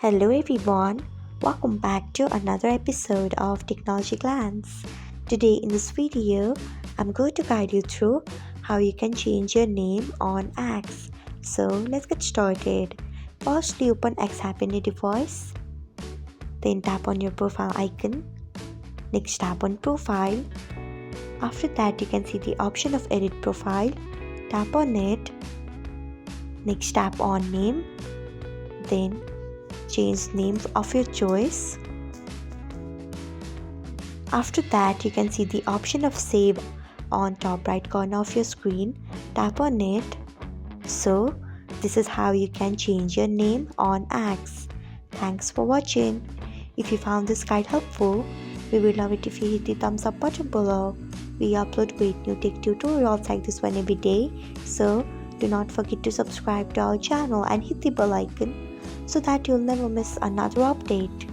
Hello everyone, welcome back to another episode of Technologyglance. Today in this video, I'm going to guide you through how you can change your name on X. So let's get started. Firstly, open X app in your device. Then tap on your profile icon. Next tap on profile. After that, you can see the option of edit profile. Tap on it. Next tap on name. Then change name of your choice. After that, you can see the option of save on top right corner of your screen. Tap on it. So this is how you can change your name on X. Thanks for watching. If you found this guide helpful, we would love it if you hit the thumbs up button below. We upload great new tech tutorials like this one every day, so do not forget to subscribe to our channel and hit the bell icon so that you'll never miss another update.